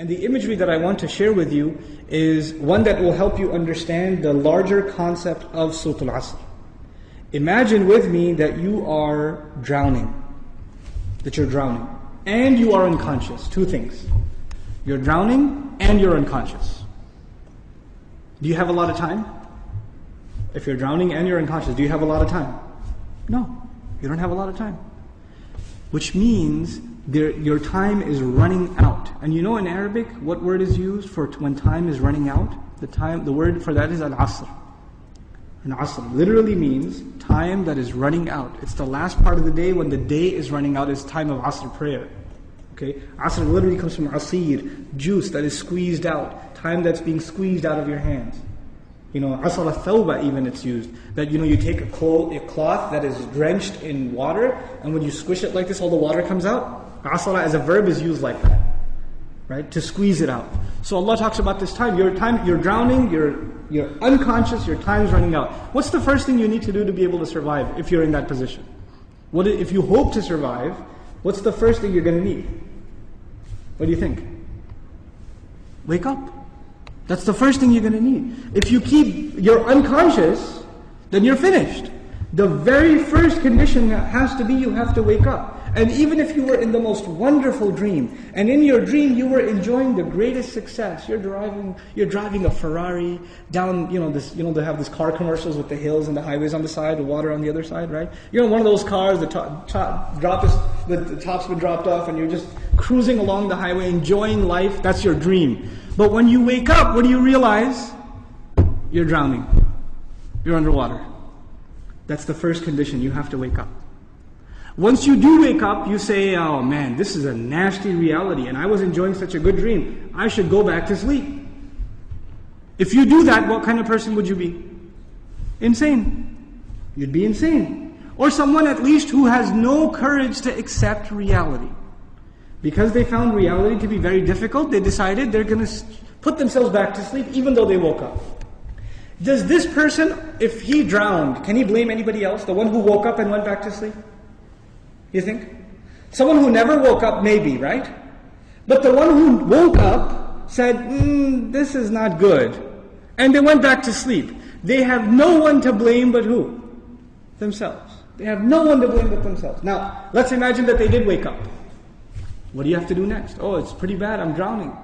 And the imagery that I want to share with you is one that will help you understand the larger concept of Surah Al-Asr. Imagine with me that you are drowning. And you are unconscious. Two things. You're drowning and you're unconscious. Do you have a lot of time? If you're drowning and you're unconscious, do you have a lot of time? No, you don't have a lot of time. Which means your time is running out. And you know in Arabic, what word is used for when time is running out? The word for that is al-asr. And asr literally means time that is running out. It's the last part of the day when the day is running out. It's time of asr prayer. Okay, asr literally comes from asir, juice that is squeezed out, time that's being squeezed out of your hands. You know, asr al-thawba even it's used. That you take a cloth that is drenched in water, and when you squish it like this, all the water comes out. Asr as a verb is used like that, right? To squeeze it out. So Allah talks about this time. You're drowning, you're unconscious, your time's running out. What's the first thing you need to do to be able to survive if you're in that position? If you hope to survive, what's the first thing you're going to need? What do you think? Wake up. That's the first thing you're going to need. If you're unconscious, then you're finished. The very first condition has to be you have to wake up. And even if you were in the most wonderful dream, and in your dream you were enjoying the greatest success, you're driving a Ferrari down, they have these car commercials with the hills and the highways on the side, the water on the other side, right? You're in one of those cars, the top's been dropped off, and you're just cruising along the highway, enjoying life. That's your dream. But when you wake up, what do you realize? You're drowning. You're underwater. That's the first condition. You have to wake up. Once you do wake up, you say, oh man, this is a nasty reality and I was enjoying such a good dream. I should go back to sleep. If you do that, what kind of person would you be? Insane. You'd be insane. Or someone at least who has no courage to accept reality. Because they found reality to be very difficult, they decided they're going to put themselves back to sleep even though they woke up. Does this person, if he drowned, can he blame anybody else? The one who woke up and went back to sleep? You think? Someone who never woke up, maybe, right? But the one who woke up said, this is not good. And they went back to sleep. They have no one to blame but who? Themselves. They have no one to blame but themselves. Now, let's imagine that they did wake up. What do you have to do next? Oh, it's pretty bad, I'm drowning.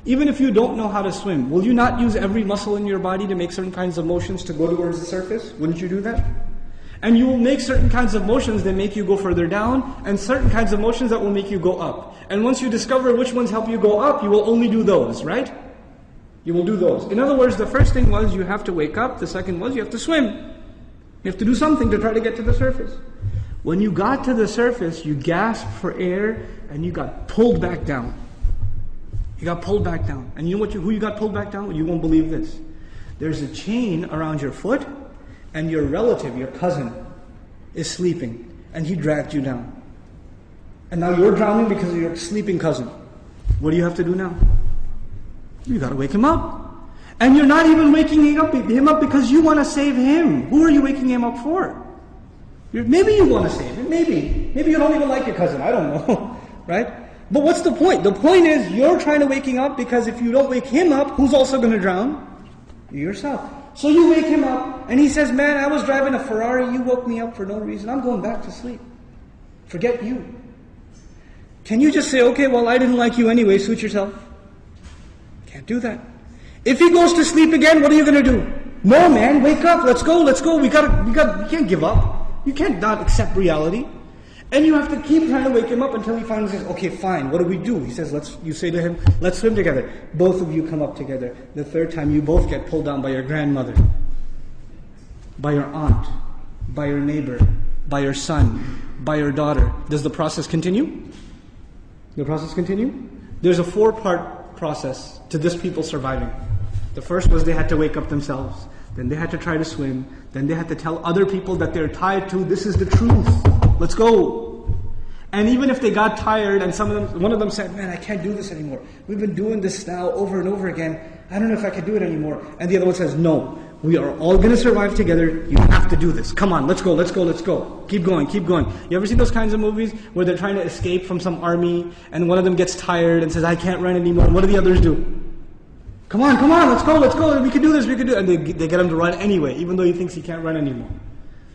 Even if you don't know how to swim, will you not use every muscle in your body to make certain kinds of motions to go towards the surface? Wouldn't you do that? And you will make certain kinds of motions that make you go further down, and certain kinds of motions that will make you go up. And once you discover which ones help you go up, you will only do those, right? You will do those. In other words, the first thing was you have to wake up. The second was you have to swim. You have to do something to try to get to the surface. When you got to the surface, you gasped for air, and you got pulled back down. You got pulled back down. And you know who you got pulled back down? You won't believe this. There's a chain around your foot, and your relative, your cousin, is sleeping, and he dragged you down. And now you're drowning because of your sleeping cousin. What do you have to do now? You got to wake him up. And you're not even waking him up because you want to save him. Who are you waking him up for? Maybe you want to save him, maybe. Maybe you don't even like your cousin, I don't know, right? But what's the point? The point is you're trying to wake him up because if you don't wake him up, who's also going to drown? You yourself. So you wake him up, and he says, man, I was driving a Ferrari, you woke me up for no reason, I'm going back to sleep. Forget you. Can you just say, okay, well, I didn't like you anyway, suit yourself? Can't do that. If he goes to sleep again, what are you going to do? No, man, wake up, let's go, you can't give up. You can't not accept reality. And you have to keep trying to wake him up until he finally says, okay, fine, what do we do? He says, you say to him, let's swim together. Both of you come up together. The third time, you both get pulled down by your grandmother, by your aunt, by your neighbor, by your son, by your daughter. Does the process continue? The process continue? There's a 4-part process to this people surviving. The first was they had to wake up themselves. Then they had to try to swim. Then they had to tell other people that they're tied to, this is the truth. Let's go. And even if they got tired and one of them said, man, I can't do this anymore. We've been doing this now over and over again. I don't know if I can do it anymore. And the other one says, no, we are all going to survive together. You have to do this. Come on, let's go, let's go, let's go. Keep going, keep going. You ever seen those kinds of movies where they're trying to escape from some army and one of them gets tired and says, I can't run anymore. And what do the others do? Come on, let's go, we can do this, we can do it. And they get him to run anyway, even though he thinks he can't run anymore.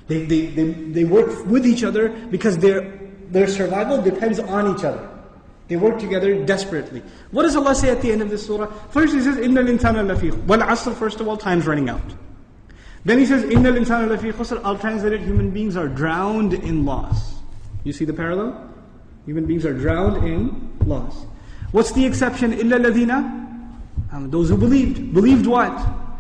They work with each other because their survival depends on each other. They work together desperately. What does Allah say at the end of this surah? First He says, إِنَّ الْإِنسَانَ لَفِي خُسْرٍ. Wal asr, first of all, time's running out. Then He says, إِنَّ الْإِنسَانَ لَفِي خُسْرٍ. I'll translate it, human beings are drowned in loss. You see the parallel? Human beings are drowned in loss. What's the exception? إِلَّا الَّذِينَ Those who believed. Believed what?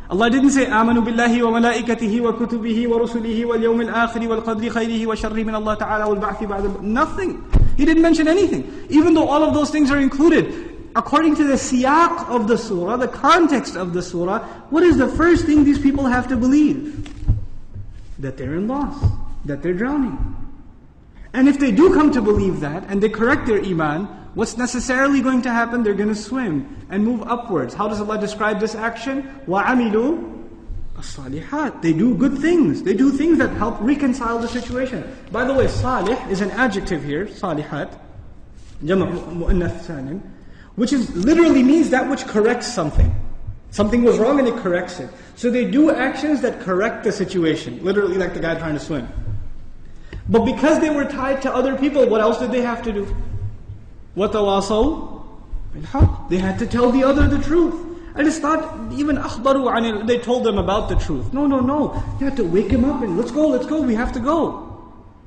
Allah didn't say آمنوا بالله وملائكته وكتبه ورسله واليوم الآخر والقدر خيره وشره من الله تعالى والبعث بعد. Nothing. He didn't mention anything. Even though all of those things are included. According to the siyaq of the surah, the context of the surah, what is the first thing these people have to believe? That they're in loss. That they're drowning. And if they do come to believe that, and they correct their iman, what's necessarily going to happen? They're going to swim and move upwards. How does Allah describe this action? وَعَمِلُوا الصَّالِحَاتِ. They do good things. They do things that help reconcile the situation. By the way, salih is an adjective here, salihat, jama' mu'annath salim, which literally means that which corrects something. Something was wrong and it corrects it. So they do actions that correct the situation. Literally like the guy trying to swim. But because they were tied to other people, what else did they have to do? وَتَوَاصَوْا بِالْحَقِّ. They had to tell the other the truth. And it's not even أخبروا عن it. They told them about the truth. No. You have to wake him up and let's go, we have to go.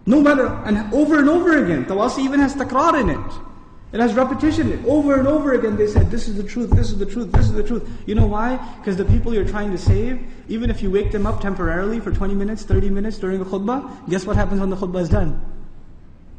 No matter, and over again. Tawasi even has takrar in it. It has repetition. Over and over again they said, this is the truth, this is the truth, this is the truth. You know why? Because the people you're trying to save, even if you wake them up temporarily for 20 minutes, 30 minutes during a khutbah, guess what happens when the khutbah is done?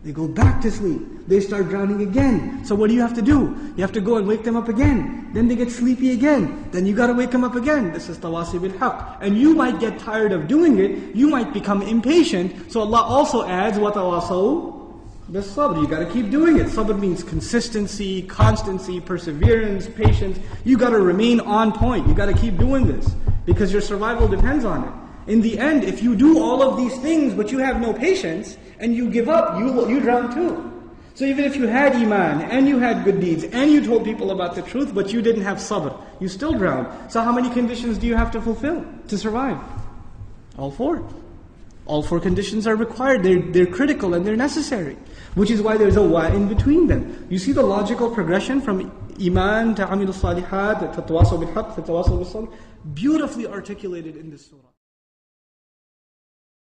They go back to sleep. They start drowning again. So what do you have to do? You have to go and wake them up again. Then they get sleepy again. Then you got to wake them up again. This is tawasi bil haqq. And you might get tired of doing it. You might become impatient. So Allah also adds, وَتَوَاصَوْا بِالصَّبْرِ. You got to keep doing it. Sabr means consistency, constancy, perseverance, patience. You got to remain on point. You got to keep doing this. Because your survival depends on it. In the end, if you do all of these things but you have no patience, and you give up, you drown too. So even if you had iman, and you had good deeds, and you told people about the truth, but you didn't have sabr, you still drowned. So how many conditions do you have to fulfill to survive? All four. All four conditions are required. They're critical and they're necessary. Which is why there's a wa in between them. You see the logical progression from iman to amilus salihat, to tawasaw bil haqq, to tawasaw bil sabr, beautifully articulated in this surah.